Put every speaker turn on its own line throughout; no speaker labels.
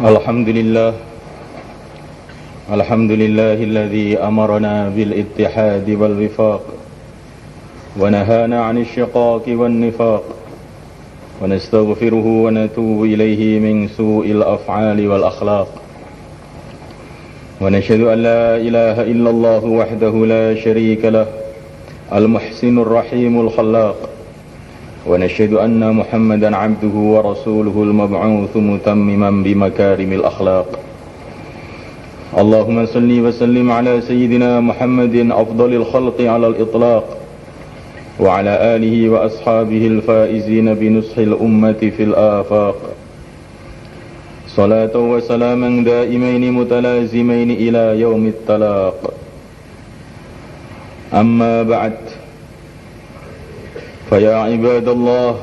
الحمد لله الذي أمرنا بالاتحاد والوفاق ونهانا عن الشقاق والنفاق ونستغفره ونتوب إليه من سوء الأفعال والأخلاق ونشهد أن لا إله إلا الله وحده لا شريك له المحسن الرحيم الخلاق ونشهد أن محمدا عبده ورسوله المبعوث متمما بمكارم الأخلاق اللهم صل وسلم على سيدنا محمد أفضل الخلق على الإطلاق وعلى آله وأصحابه الفائزين بنصح الأمة في الآفاق صلاة وسلاما دائمين متلازمين إلى يوم التلاق أما بعد فيا عباد الله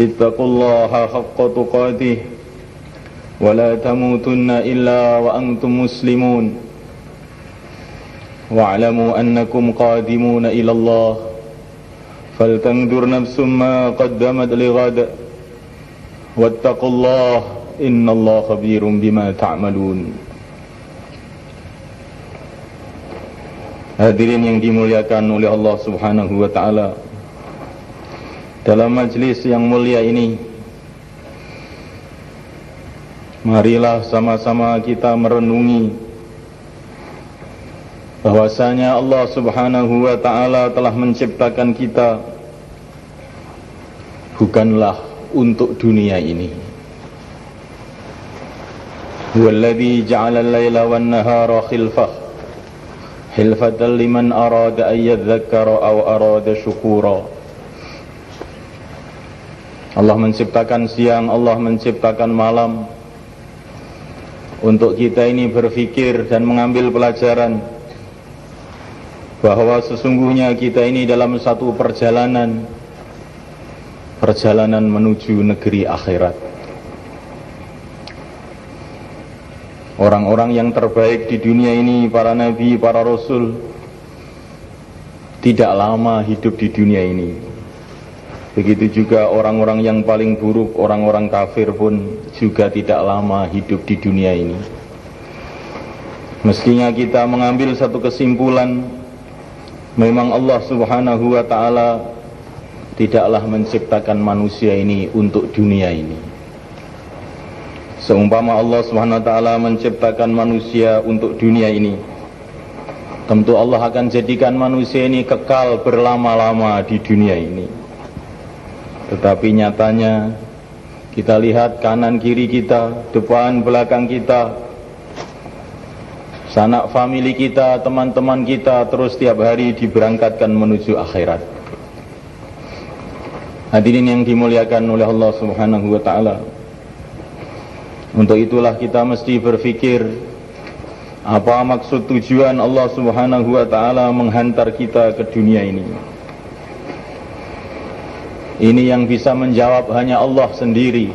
اتقوا الله حق تقاته ولا تموتن إلا وأنتم مسلمون واعلموا أنكم قادمون إلى الله فلتنظر نفس ما قدمت لغد واتقوا الله إن الله خبير بما تعملون. Hadirin yang dimuliakan oleh Allah Subhanahu wa Ta'ala, dalam majlis yang mulia ini, marilah sama-sama kita merenungi bahwasanya Allah Subhanahu wa Ta'ala telah menciptakan kita bukanlah untuk dunia ini. Huwallazi ja'ala al-laila wan-nahara khilfatan liman arada an yadhakkara aw arada syukura. Allah menciptakan siang, Allah menciptakan malam untuk kita ini berfikir dan mengambil pelajaran bahwa sesungguhnya kita ini dalam satu perjalanan menuju negeri akhirat. Orang-orang yang terbaik di dunia ini, para nabi, para rasul, tidak lama hidup di dunia ini. Begitu juga orang-orang yang paling buruk, orang-orang kafir pun juga tidak lama hidup di dunia ini. Mestinya kita mengambil satu kesimpulan, memang Allah Subhanahu wa Ta'ala tidaklah menciptakan manusia ini untuk dunia ini. Seumpama Allah Subhanahu wa Ta'ala menciptakan manusia untuk dunia ini, tentu Allah akan jadikan manusia ini kekal berlama-lama di dunia ini. Tetapi nyatanya kita lihat kanan kiri kita, depan belakang kita, sanak famili kita, teman-teman kita terus tiap hari diberangkatkan menuju akhirat. Hadirin yang dimuliakan oleh Allah Subhanahu wa Ta'ala, untuk itulah kita mesti berfikir apa maksud tujuan Allah Subhanahu wa Ta'ala menghantar kita ke dunia ini. Ini yang bisa menjawab hanya Allah sendiri.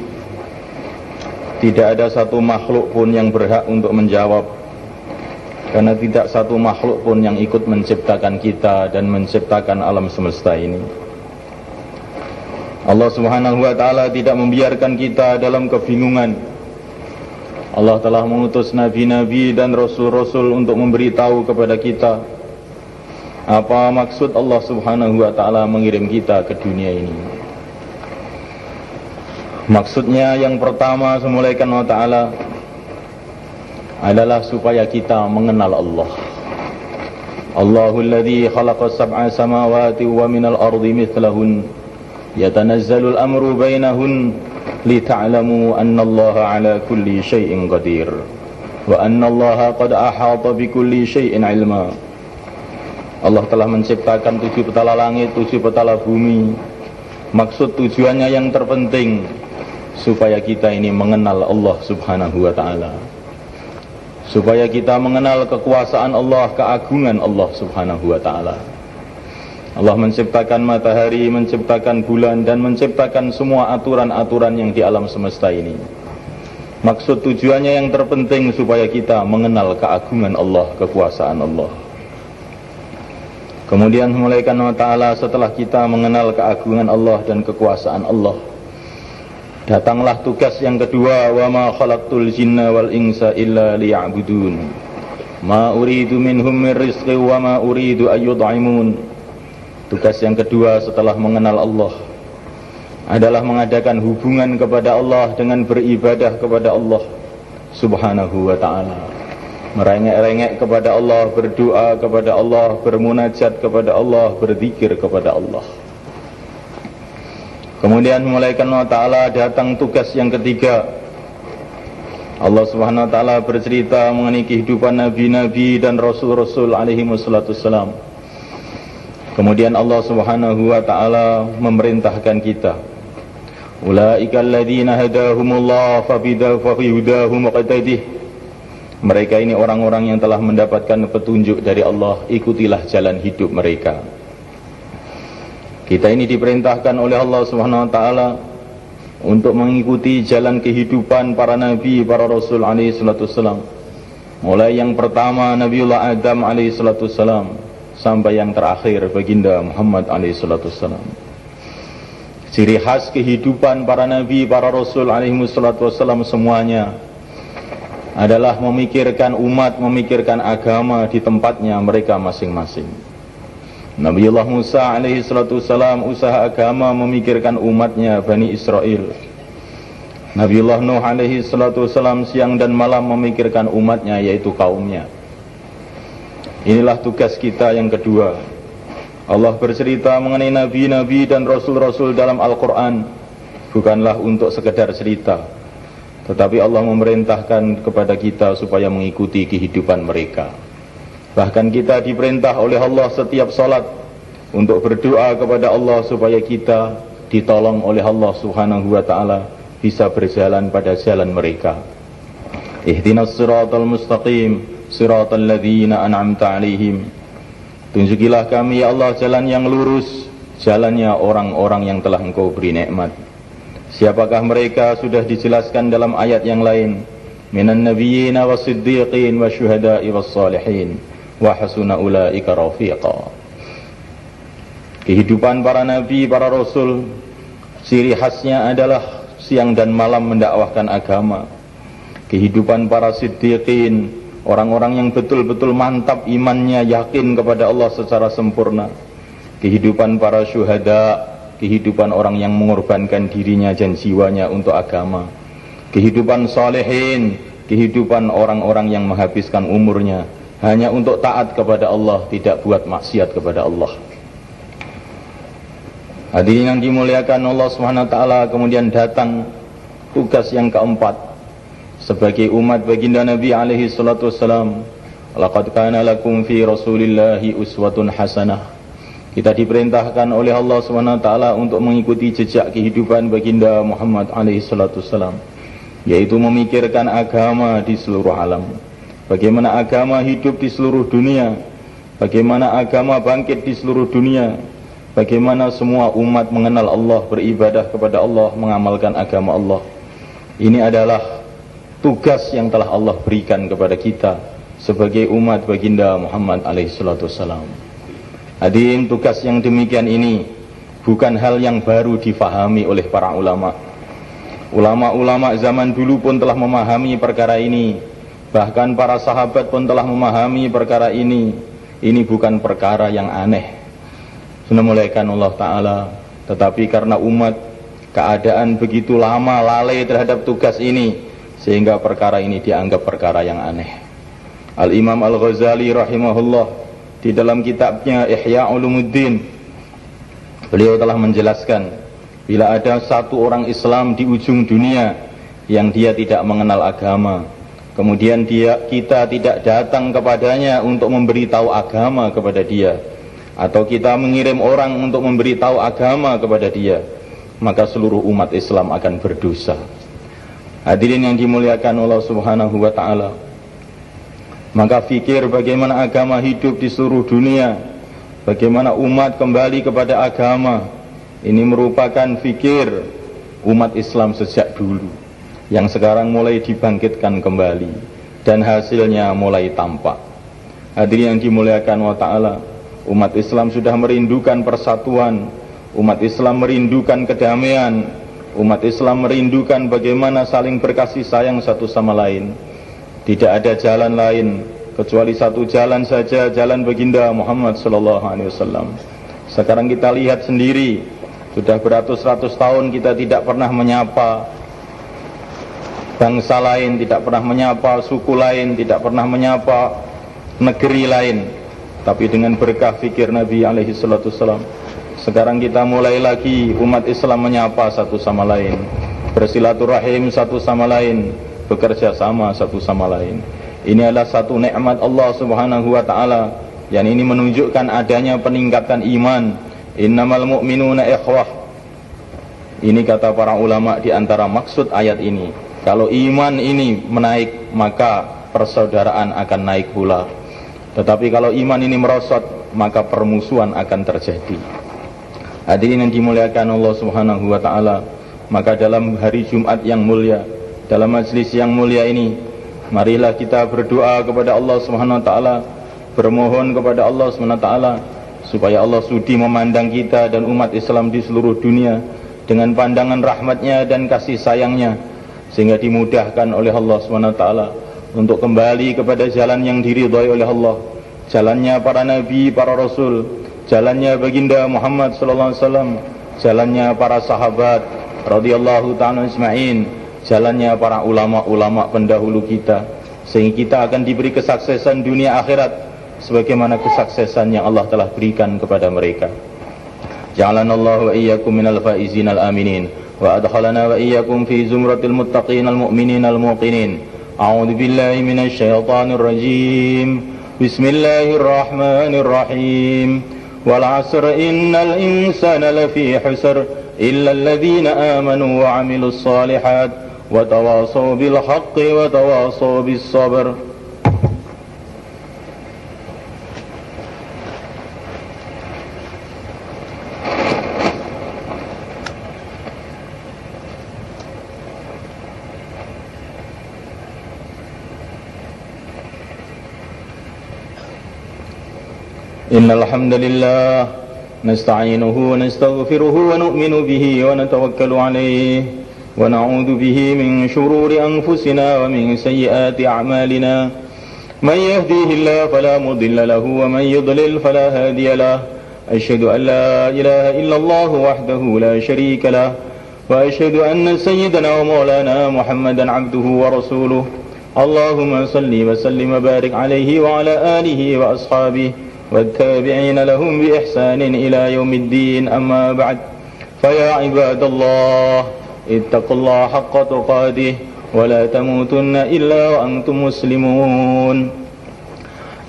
Tidak ada satu makhluk pun yang berhak untuk menjawab, karena tidak satu makhluk pun yang ikut menciptakan kita dan menciptakan alam semesta ini. Allah Subhanahu wa Ta'ala tidak membiarkan kita dalam kebingungan. Allah telah mengutus nabi-nabi dan rasul-rasul untuk memberitahu kepada kita apa maksud Allah Subhanahu wa Ta'ala mengirim kita ke dunia ini. Maksudnya yang pertama semulaikan wa ta'ala adalah supaya kita mengenal Allah. Allahul ladzi khalaqa sab'a samawati wa minal ardi mithlahun yatanazzalul amru bainahun lita'lamu annallaha ala kulli syai'in qadir wa annallaha qad ahata bikulli syai'in ilma. Allah telah menciptakan 7 petala langit, 7 petala bumi. Maksud tujuannya yang terpenting supaya kita ini mengenal Allah Subhanahu wa Ta'ala, supaya kita mengenal kekuasaan Allah, keagungan Allah Subhanahu wa Ta'ala. Allah menciptakan matahari, menciptakan bulan, dan menciptakan semua aturan-aturan yang di alam semesta ini. Maksud tujuannya yang terpenting supaya kita mengenal keagungan Allah, kekuasaan Allah. Kemudian mulaikan wa ta'ala setelah kita mengenal keagungan Allah dan kekuasaan Allah, Datanglah tugas yang kedua, wa ma khalaqtul jinna wal insa illa liya'budun. Ma uridu minhum min rizqi wa ma uridu ayyud'imun. Tugas yang kedua setelah mengenal Allah adalah mengadakan hubungan kepada Allah dengan beribadah kepada Allah Subhanahu wa ta'ala. Merengek-rengek kepada Allah, berdoa kepada Allah, bermunajat kepada Allah, berzikir kepada Allah. Kemudian mulaikan Allah Ta'ala datang tugas yang ketiga. Allah Subhanahu Wa Ta'ala bercerita mengenai kehidupan Nabi-Nabi dan Rasul-Rasul alaihi wassalam. Kemudian Allah Subhanahu Wa Ta'ala memerintahkan kita, ulaika alladzina hadahumullah fabihudahum muqtadih. Mereka ini orang-orang yang telah mendapatkan petunjuk dari Allah, ikutilah jalan hidup mereka. Kita ini diperintahkan oleh Allah Subhanahu wa taala untuk mengikuti jalan kehidupan para nabi, para rasul alaihi salatu wassalam. Mulai yang pertama Nabiullah Adam alaihi salatu wassalam sampai yang terakhir baginda Muhammad alaihi salatu wassalam. Ciri khas kehidupan para nabi, para rasul alaihi salatu wassalam semuanya adalah memikirkan umat, memikirkan agama di tempatnya mereka masing-masing. Nabiullah Musa alaihi salatu wassalam usaha agama memikirkan umatnya Bani Israel. Nabiullah Nuh alaihi salatu wassalam siang dan malam memikirkan umatnya, yaitu kaumnya. Inilah tugas kita yang kedua. Allah bercerita mengenai nabi-nabi dan rasul-rasul dalam Al-Quran bukanlah untuk sekedar cerita, tetapi Allah memerintahkan kepada kita supaya mengikuti kehidupan mereka. Bahkan kita diperintah oleh Allah setiap salat untuk berdoa kepada Allah supaya kita ditolong oleh Allah Subhanahu wa taala bisa berjalan pada jalan mereka. Ihdinas siratal mustaqim, siratal ladzina an'amta 'alaihim. Tunjukilah kami ya Allah jalan yang lurus, jalannya orang-orang yang telah Engkau beri nikmat. Siapakah mereka sudah dijelaskan dalam ayat yang lain. Minan nabiyyina was-siddiqin wasyuhada'i was-salihin wa hasuna ulaika rafiqa. Kehidupan para nabi, para rasul, ciri khasnya adalah siang dan malam mendakwahkan agama. Kehidupan para siddiqin, orang-orang yang betul-betul mantap imannya, yakin kepada Allah secara sempurna. Kehidupan para syuhada, kehidupan orang yang mengorbankan dirinya dan jiwanya untuk agama. Kehidupan salihin, kehidupan orang-orang yang menghabiskan umurnya hanya untuk taat kepada Allah, tidak buat maksiat kepada Allah. Hadirin yang dimuliakan Allah Subhanahu wa taala, kemudian datang tugas yang keempat sebagai umat baginda Nabi alaihi salatu wassalam. Laqad kana lakum fi Rasulillahi uswatun hasanah. Kita diperintahkan oleh Allah Subhanahu wa taala untuk mengikuti jejak kehidupan baginda Muhammad alaihi salatu wassalam, yaitu memikirkan agama di seluruh alam. Bagaimana agama hidup di seluruh dunia, bagaimana agama bangkit di seluruh dunia, bagaimana semua umat mengenal Allah, beribadah kepada Allah, mengamalkan agama Allah. Ini adalah tugas yang telah Allah berikan kepada kita sebagai umat baginda Muhammad alaihi salatu wassalam. Hadirin, tugas yang demikian ini bukan hal yang baru difahami oleh para ulama. Ulama-ulama zaman dulu pun telah memahami perkara ini. Bahkan para sahabat pun telah memahami perkara ini. Ini bukan perkara yang aneh. Sudah mulaikan Allah Ta'ala. Tetapi karena umat keadaan begitu lama lalai terhadap tugas ini, sehingga perkara ini dianggap perkara yang aneh. Al-Imam Al-Ghazali rahimahullah di dalam kitabnya Ihya Ulumuddin, beliau telah menjelaskan, bila ada satu orang Islam di ujung dunia yang dia tidak mengenal agama, kemudian kita tidak datang kepadanya untuk memberitahu agama kepada dia, atau kita mengirim orang untuk memberitahu agama kepada dia, maka seluruh umat Islam akan berdosa. Hadirin yang dimuliakan Allah Subhanahu wa taala, maka fikir bagaimana agama hidup di seluruh dunia, bagaimana umat kembali kepada agama, ini merupakan fikir umat Islam sejak dulu, yang sekarang mulai dibangkitkan kembali dan hasilnya mulai tampak. Hadirin yang dimuliakan Allah Ta'ala, umat Islam sudah merindukan persatuan, umat Islam merindukan kedamaian, umat Islam merindukan bagaimana saling berkasih sayang satu sama lain. Tidak ada jalan lain kecuali satu jalan saja, jalan baginda Muhammad sallallahu alaihi wasallam. Sekarang kita lihat sendiri, sudah beratus-ratus tahun kita tidak pernah menyapa bangsa lain, tidak pernah menyapa suku lain, tidak pernah menyapa negeri lain. Tapi dengan berkah fikir Nabi alaihi salatu wasallam, sekarang kita mulai lagi umat Islam menyapa satu sama lain, bersilaturahim satu sama lain, bekerja sama satu sama lain. Ini adalah satu nikmat Allah subhanahu wa ta'ala, yang ini menunjukkan adanya peningkatan iman. Innamal mu'minuna ikhwah. Ini kata para ulama di antara maksud ayat ini. Kalau iman ini menaik, maka persaudaraan akan naik pula. Tetapi kalau iman ini merosot, maka permusuhan akan terjadi. Hadirin yang dimuliakan Allah subhanahu wa ta'ala, maka dalam hari Jumat yang mulia, dalam majlis yang mulia ini, marilah kita berdoa kepada Allah subhanahu wa ta'ala, bermohon kepada Allah subhanahu wa ta'ala supaya Allah sudi memandang kita dan umat Islam di seluruh dunia dengan pandangan rahmatnya dan kasih sayangnya, sehingga dimudahkan oleh Allah subhanahu wa ta'ala untuk kembali kepada jalan yang diridhai oleh Allah, jalannya para nabi, para rasul, jalannya baginda Muhammad sallallahu alaihi wasallam, jalannya para sahabat radhiyallahu ta'ala ajma'in, jalannya para ulama-ulama pendahulu kita, sehingga kita akan diberi kesuksesan dunia akhirat sebagaimana kesuksesan yang Allah telah berikan kepada mereka. Ja'alanallahu wa iyyakum minal faizin al-aminin wa adkhalana wa iyyakum fi zumratil muttaqin al-mu'minin al-muqinin. A'udzu billahi minasy syaithanir rajim. Bismillahirrahmanirrahim. Wal 'asr innal insana lafi khusr illa alladhina amanu wa 'amilus shalihat wa tawasaw bil haqqi wa tawasaw bis sabr. Innal hamdalillah nasta'inuhu wa nastaghfiruhu wa nu'minu bihi wa natawakkalu alayhi wa na'udzu bihi min shururi anfusina wa min sayyiati a'malina. Man yahdihillahu fala mudilla lahu wa man yudlil fala hadiya lahu. Asyhadu an la ilaha illallah wahdahu la syarika lahu wa asyhadu anna sayyidana wa maulana Muhammadan 'abduhu wa rasuluhu. Allahumma salli wa sallim wa barik alayhi wa ala alihi wa ashabihi والتابعين لهم بإحسان إلى يوم الدين. أما بعد، فيا عباد الله اتقوا الله حق تقاته ولا تموتن إلا وأنتم مسلمون.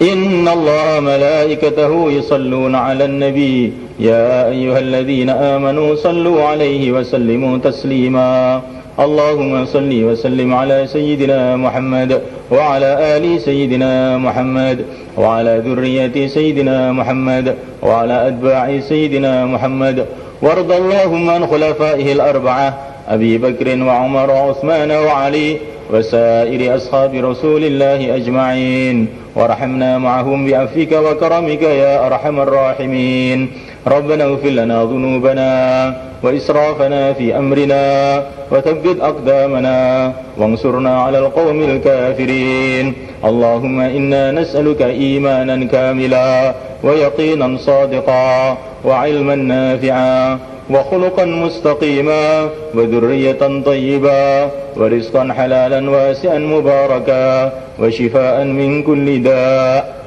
إن الله ملائكته يصلون على النبي يا أيها الذين آمنوا صلوا عليه وسلموا تسليما. اللهم صل وسلم على سيدنا محمد وعلى آل سيدنا محمد وعلى ذرية سيدنا محمد وعلى أتباع سيدنا محمد. وارض اللهم عن خلفائه الأربعة أبي بكر وعمر وعثمان وعلي وسائر أصحاب رسول الله أجمعين، وارحمنا معهم بعفوك وكرمك يا أرحم الراحمين. ربنا اغفر لنا ذنوبنا وإسرافنا في أمرنا وثبت أقدامنا وانصرنا على القوم الكافرين. اللهم إنا نسألك إيمانا كاملا ويقينا صادقا وعلما نافعا وخلقا مستقيما وذرية طيبة ورزقا حلالا واسعا مباركا وشفاء من كل داء.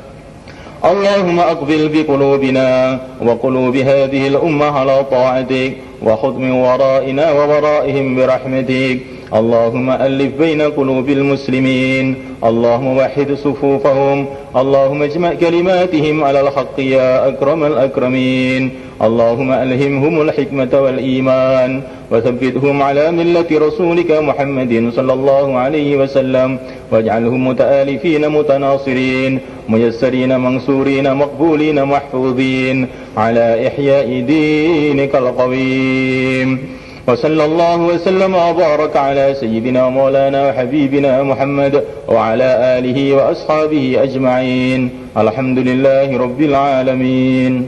اللهم أقبل بقلوبنا وقلوب هذه الأمة على طاعتك وخذ من ورائنا وورائهم برحمتك. اللهم ألف بين قلوب المسلمين، اللهم وحد صفوفهم، اللهم اجمع كلماتهم على الحق يا أكرم الأكرمين. اللهم ألهمهم الحكمة والإيمان وثبتهم على ملة رسولك محمد صلى الله عليه وسلم، واجعلهم متآلفين متناصرين ميسرين منصورين مقبولين محفوظين على إحياء دينك القويم. وصلى الله وسلم وبارك على سيدنا مولانا وحبيبنا محمد وعلى آله وأصحابه أجمعين. الحمد لله رب العالمين.